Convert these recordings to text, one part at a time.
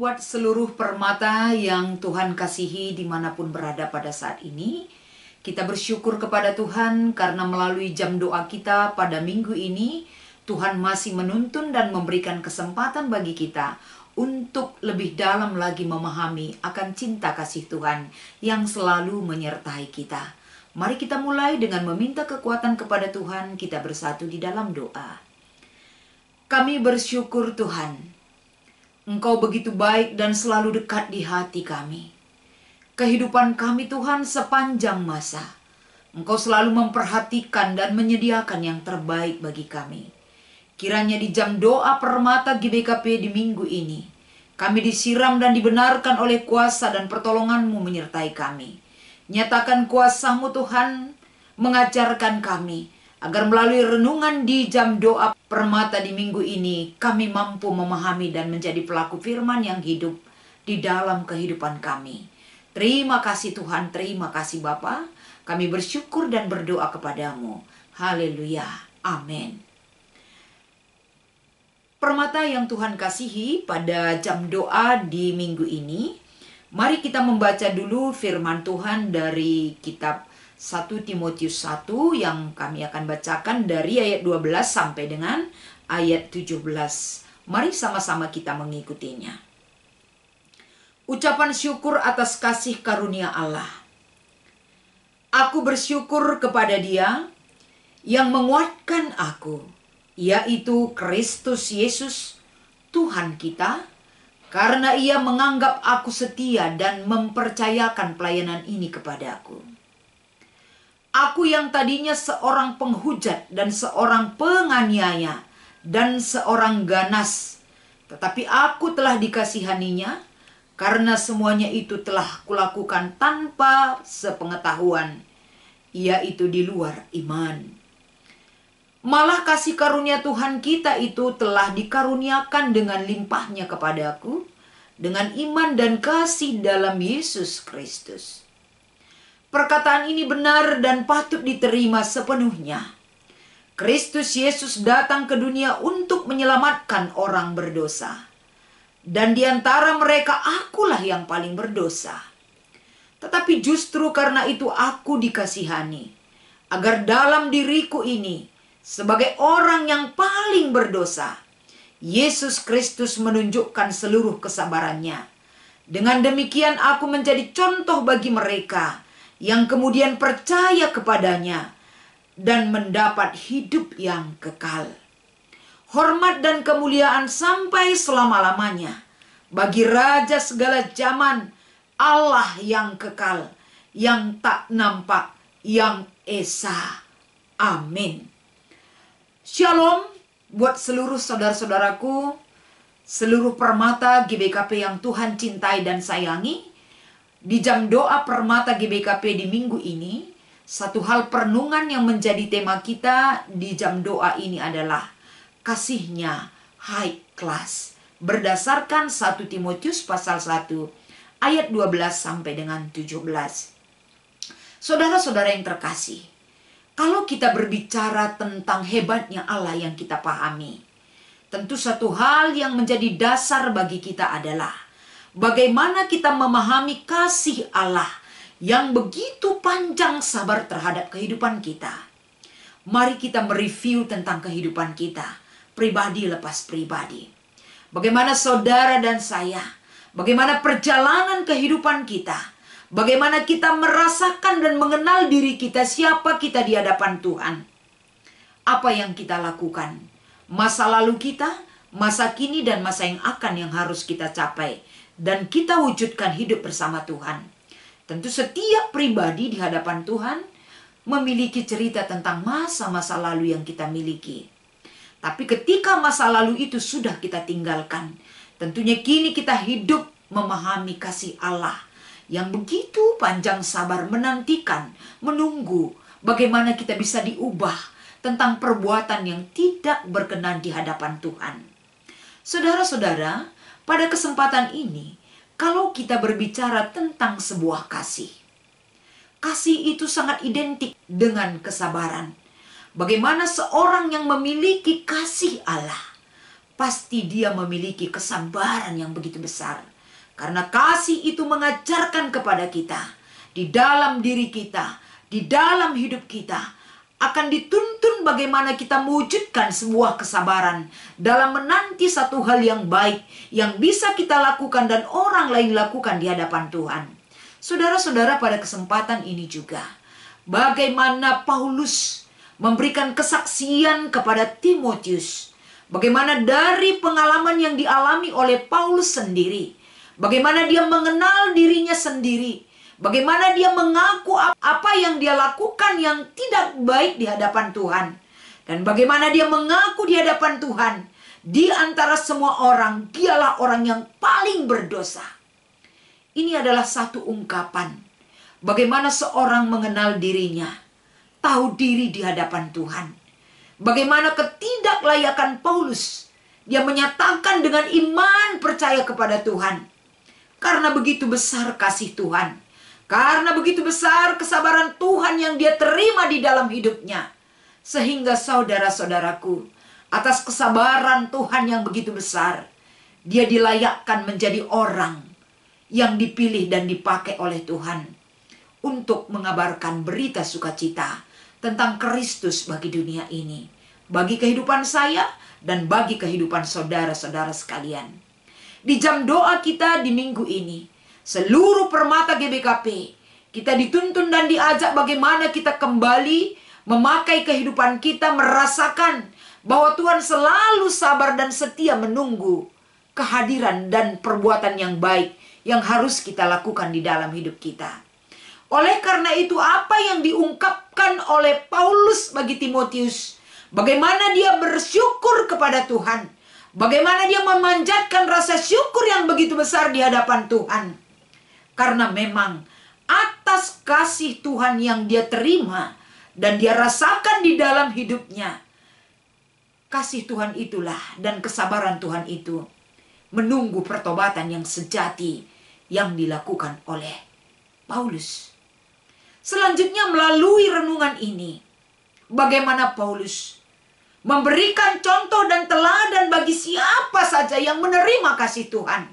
buat seluruh permata yang Tuhan kasihi dimanapun berada pada saat ini. Kita bersyukur kepada Tuhan karena melalui jam doa kita pada minggu ini, Tuhan masih menuntun dan memberikan kesempatan bagi kita untuk lebih dalam lagi memahami akan cinta kasih Tuhan yang selalu menyertai kita. Mari kita mulai dengan meminta kekuatan kepada Tuhan, kita bersatu di dalam doa. Kami bersyukur Tuhan, Engkau begitu baik dan selalu dekat di hati kami. Kehidupan kami Tuhan sepanjang masa, Engkau selalu memperhatikan dan menyediakan yang terbaik bagi kami. Kiranya di jam doa permata GBKP di minggu ini, kami disiram dan dibenarkan oleh kuasa dan pertolongan-Mu menyertai kami. Nyatakan kuasa-Mu Tuhan, mengajarkan kami, agar melalui renungan di jam doa permata di minggu ini, kami mampu memahami dan menjadi pelaku firman yang hidup di dalam kehidupan kami. Terima kasih Tuhan, terima kasih Bapa. Kami bersyukur dan berdoa kepadamu. Haleluya, amin. Permata yang Tuhan kasihi pada jam doa di minggu ini, mari kita membaca dulu firman Tuhan dari kitab 1 Timotius 1 yang kami akan bacakan dari ayat 12 sampai dengan ayat 17. Mari sama-sama kita mengikutinya. Ucapan syukur atas kasih karunia Allah. Aku bersyukur kepada Dia yang menguatkan aku, yaitu Kristus Yesus, Tuhan kita, karena Ia menganggap aku setia dan mempercayakan pelayanan ini kepadaku. Aku yang tadinya seorang penghujat dan seorang penganiaya dan seorang ganas, tetapi aku telah dikasihaninya karena semuanya itu telah kulakukan tanpa sepengetahuan, yaitu di luar iman. Malah kasih karunia Tuhan kita itu telah dikaruniakan dengan limpahnya kepadaku, dengan iman dan kasih dalam Yesus Kristus. Perkataan ini benar dan patut diterima sepenuhnya. Kristus Yesus datang ke dunia untuk menyelamatkan orang berdosa. Dan di antara mereka akulah yang paling berdosa. Tetapi justru karena itu aku dikasihani, agar dalam diriku ini, sebagai orang yang paling berdosa, Yesus Kristus menunjukkan seluruh kesabarannya. Dengan demikian aku menjadi contoh bagi mereka yang kemudian percaya kepadanya dan mendapat hidup yang kekal. Hormat dan kemuliaan sampai selama-lamanya bagi Raja segala zaman, Allah yang kekal, yang tak nampak, yang esa. Amin. Shalom buat seluruh saudara-saudaraku, seluruh permata GBKP yang Tuhan cintai dan sayangi. Di jam doa permata GBKP di minggu ini, satu hal perenungan yang menjadi tema kita di jam doa ini adalah kasihnya high class. Berdasarkan 1 Timotius pasal 1 ayat 12 sampai dengan 17. Saudara-saudara yang terkasih, kalau kita berbicara tentang hebatnya Allah yang kita pahami, tentu satu hal yang menjadi dasar bagi kita adalah bagaimana kita memahami kasih Allah yang begitu panjang sabar terhadap kehidupan kita. Mari kita mereview tentang kehidupan kita, pribadi lepas pribadi. Bagaimana saudara dan saya, bagaimana perjalanan kehidupan kita, bagaimana kita merasakan dan mengenal diri kita, siapa kita di hadapan Tuhan. Apa yang kita lakukan, masa lalu kita, masa kini dan masa yang akan yang harus kita capai. Dan kita wujudkan hidup bersama Tuhan. Tentu setiap pribadi di hadapan Tuhan memiliki cerita tentang masa-masa lalu yang kita miliki. Tapi ketika masa lalu itu sudah kita tinggalkan, tentunya kini kita hidup memahami kasih Allah yang begitu panjang sabar menantikan, menunggu bagaimana kita bisa diubah tentang perbuatan yang tidak berkenan di hadapan Tuhan. Saudara-saudara, pada kesempatan ini, kalau kita berbicara tentang sebuah kasih, kasih itu sangat identik dengan kesabaran. Bagaimana seorang yang memiliki kasih Allah, pasti dia memiliki kesabaran yang begitu besar. Karena kasih itu mengajarkan kepada kita, di dalam diri kita, di dalam hidup kita, akan dituntun bagaimana kita mewujudkan sebuah kesabaran dalam menanti satu hal yang baik yang bisa kita lakukan dan orang lain lakukan di hadapan Tuhan. Saudara-saudara, pada kesempatan ini juga, bagaimana Paulus memberikan kesaksian kepada Timotius, bagaimana dari pengalaman yang dialami oleh Paulus sendiri, bagaimana dia mengenal dirinya sendiri, bagaimana dia mengaku apa yang dia lakukan yang tidak baik di hadapan Tuhan. Dan bagaimana dia mengaku di hadapan Tuhan, di antara semua orang, dialah orang yang paling berdosa. Ini adalah satu ungkapan bagaimana seorang mengenal dirinya, tahu diri di hadapan Tuhan. Bagaimana ketidaklayakan Paulus, dia menyatakan dengan iman percaya kepada Tuhan. Karena begitu besar kasih Tuhan, karena begitu besar kesabaran Tuhan yang dia terima di dalam hidupnya. Sehingga saudara-saudaraku, atas kesabaran Tuhan yang begitu besar, dia dilayakkan menjadi orang yang dipilih dan dipakai oleh Tuhan untuk mengabarkan berita sukacita tentang Kristus bagi dunia ini, bagi kehidupan saya dan bagi kehidupan saudara-saudara sekalian. Di jam doa kita di minggu ini, seluruh permata GBKP, kita dituntun dan diajak bagaimana kita kembali memakai kehidupan kita, merasakan bahwa Tuhan selalu sabar dan setia menunggu kehadiran dan perbuatan yang baik yang harus kita lakukan di dalam hidup kita. Oleh karena itu, apa yang diungkapkan oleh Paulus bagi Timotius, bagaimana dia bersyukur kepada Tuhan, bagaimana dia memanjatkan rasa syukur yang begitu besar di hadapan Tuhan. Karena memang atas kasih Tuhan yang dia terima dan dia rasakan di dalam hidupnya, kasih Tuhan itulah dan kesabaran Tuhan itu menunggu pertobatan yang sejati yang dilakukan oleh Paulus. Selanjutnya melalui renungan ini, bagaimana Paulus memberikan contoh dan teladan bagi siapa saja yang menerima kasih Tuhan.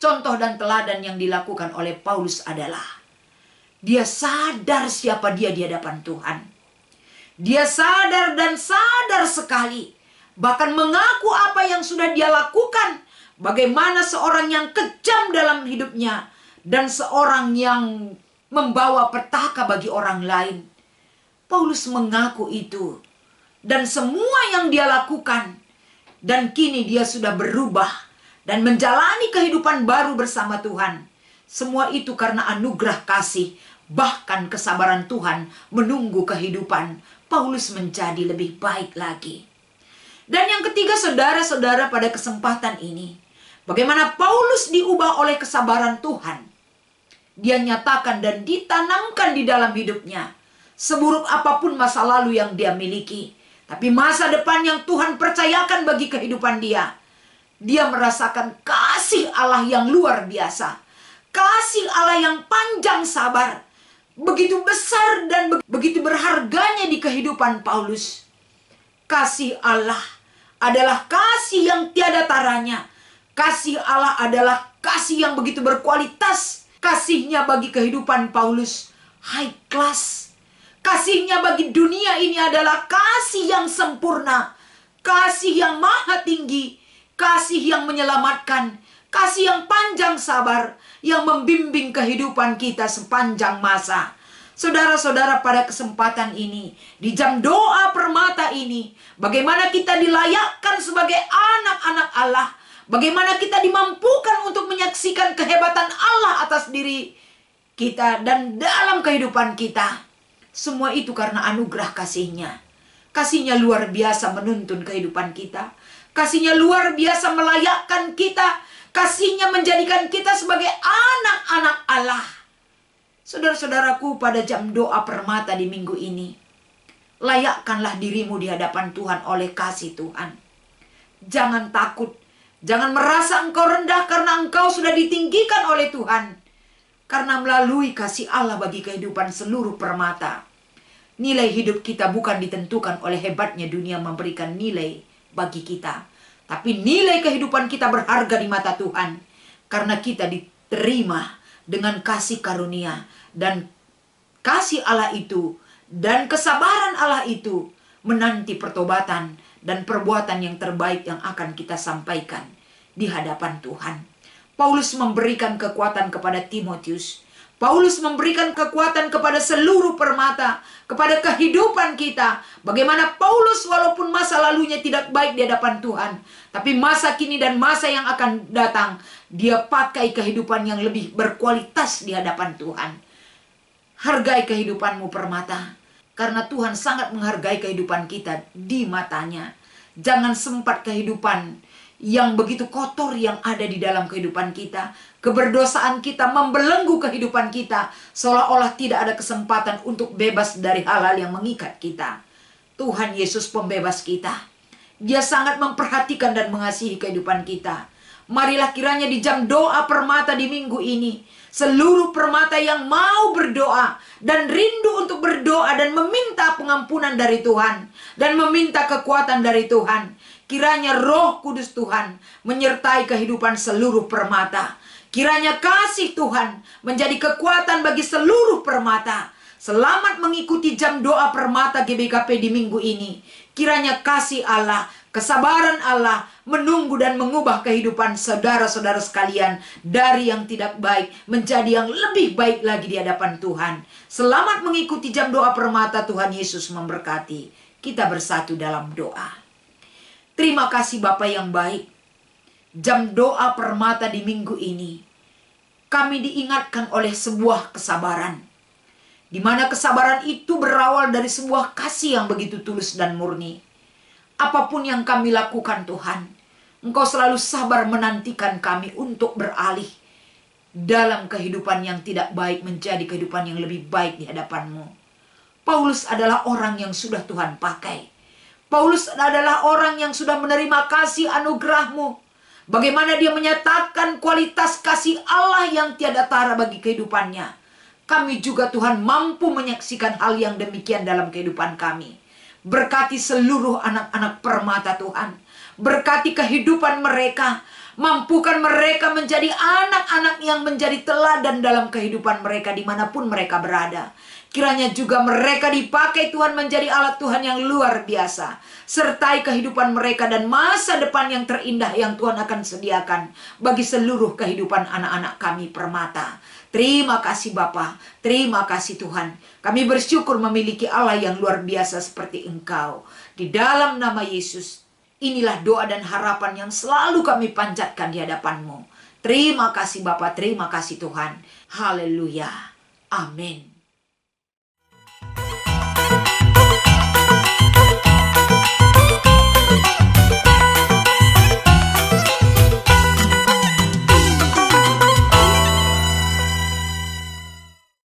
Contoh dan teladan yang dilakukan oleh Paulus adalah dia sadar siapa dia di hadapan Tuhan. Dia sadar dan sadar sekali, bahkan mengaku apa yang sudah dia lakukan. Bagaimana seorang yang kejam dalam hidupnya dan seorang yang membawa petaka bagi orang lain. Paulus mengaku itu dan semua yang dia lakukan, dan kini dia sudah berubah dan menjalani kehidupan baru bersama Tuhan. Semua itu karena anugerah kasih, bahkan kesabaran Tuhan menunggu kehidupan Paulus menjadi lebih baik lagi. Dan yang ketiga, saudara-saudara, pada kesempatan ini, bagaimana Paulus diubah oleh kesabaran Tuhan. Dia nyatakan dan ditanamkan di dalam hidupnya, seburuk apapun masa lalu yang dia miliki, tapi masa depan yang Tuhan percayakan bagi kehidupan dia, dia merasakan kasih Allah yang luar biasa. Kasih Allah yang panjang sabar, begitu besar dan begitu berharganya di kehidupan Paulus. Kasih Allah adalah kasih yang tiada taranya. Kasih Allah adalah kasih yang begitu berkualitas. Kasihnya bagi kehidupan Paulus high class. Kasihnya bagi dunia ini adalah kasih yang sempurna, kasih yang maha tinggi, kasih yang menyelamatkan, kasih yang panjang sabar, yang membimbing kehidupan kita sepanjang masa. Saudara-saudara, pada kesempatan ini, di jam doa permata ini, bagaimana kita dilayakkan sebagai anak-anak Allah, bagaimana kita dimampukan untuk menyaksikan kehebatan Allah atas diri kita dan dalam kehidupan kita. Semua itu karena anugerah kasih-Nya. Kasih-Nya luar biasa menuntun kehidupan kita. Kasih-Nya luar biasa melayakkan kita. Kasih-Nya menjadikan kita sebagai anak-anak Allah. Saudara-saudaraku, pada jam doa permata di minggu ini, layakkanlah dirimu di hadapan Tuhan oleh kasih Tuhan. Jangan takut. Jangan merasa engkau rendah karena engkau sudah ditinggikan oleh Tuhan. Karena melalui kasih Allah bagi kehidupan seluruh permata, nilai hidup kita bukan ditentukan oleh hebatnya dunia memberikan nilai bagi kita, tapi nilai kehidupan kita berharga di mata Tuhan. Karena kita diterima dengan kasih karunia, dan kasih Allah itu dan kesabaran Allah itu menanti pertobatan dan perbuatan yang terbaik yang akan kita sampaikan di hadapan Tuhan. Paulus memberikan kekuatan kepada Timotius. Paulus memberikan kekuatan kepada seluruh permata, kepada kehidupan kita. Bagaimana Paulus walaupun masa lalunya tidak baik di hadapan Tuhan, tapi masa kini dan masa yang akan datang, dia pakai kehidupan yang lebih berkualitas di hadapan Tuhan. Hargai kehidupanmu permata, karena Tuhan sangat menghargai kehidupan kita di matanya. Jangan sempat kehidupan yang begitu kotor yang ada di dalam kehidupan kita. Keberdosaan kita membelenggu kehidupan kita, seolah-olah tidak ada kesempatan untuk bebas dari hal-hal yang mengikat kita. Tuhan Yesus pembebas kita. Dia sangat memperhatikan dan mengasihi kehidupan kita. Marilah kiranya di jam doa permata di minggu ini, seluruh permata yang mau berdoa dan rindu untuk berdoa dan meminta pengampunan dari Tuhan dan meminta kekuatan dari Tuhan, kiranya Roh Kudus Tuhan menyertai kehidupan seluruh permata. Kiranya kasih Tuhan menjadi kekuatan bagi seluruh permata. Selamat mengikuti jam doa permata GBKP di minggu ini. Kiranya kasih Allah, kesabaran Allah menunggu dan mengubah kehidupan saudara-saudara sekalian dari yang tidak baik menjadi yang lebih baik lagi di hadapan Tuhan. Selamat mengikuti jam doa permata. Tuhan Yesus memberkati. Kita bersatu dalam doa. Terima kasih Bapa yang baik. Jam doa permata di minggu ini, kami diingatkan oleh sebuah kesabaran, di mana kesabaran itu berawal dari sebuah kasih yang begitu tulus dan murni. Apapun yang kami lakukan Tuhan, Engkau selalu sabar menantikan kami untuk beralih dalam kehidupan yang tidak baik menjadi kehidupan yang lebih baik di hadapan-Mu. Paulus adalah orang yang sudah Tuhan pakai. Paulus adalah orang yang sudah menerima kasih anugerah-Mu. Bagaimana dia menyatakan kualitas kasih Allah yang tiada tara bagi kehidupannya. Kami juga Tuhan mampu menyaksikan hal yang demikian dalam kehidupan kami. Berkati seluruh anak-anak permata Tuhan. Berkati kehidupan mereka. Mampukan mereka menjadi anak-anak yang menjadi teladan dalam kehidupan mereka dimanapun mereka berada. Kiranya juga mereka dipakai Tuhan menjadi alat Tuhan yang luar biasa. Sertai kehidupan mereka dan masa depan yang terindah yang Tuhan akan sediakan bagi seluruh kehidupan anak-anak kami permata. Terima kasih Bapa, terima kasih Tuhan. Kami bersyukur memiliki Allah yang luar biasa seperti Engkau. Di dalam nama Yesus, inilah doa dan harapan yang selalu kami panjatkan di hadapan-Mu. Terima kasih Bapa, terima kasih Tuhan. Haleluya. Amin.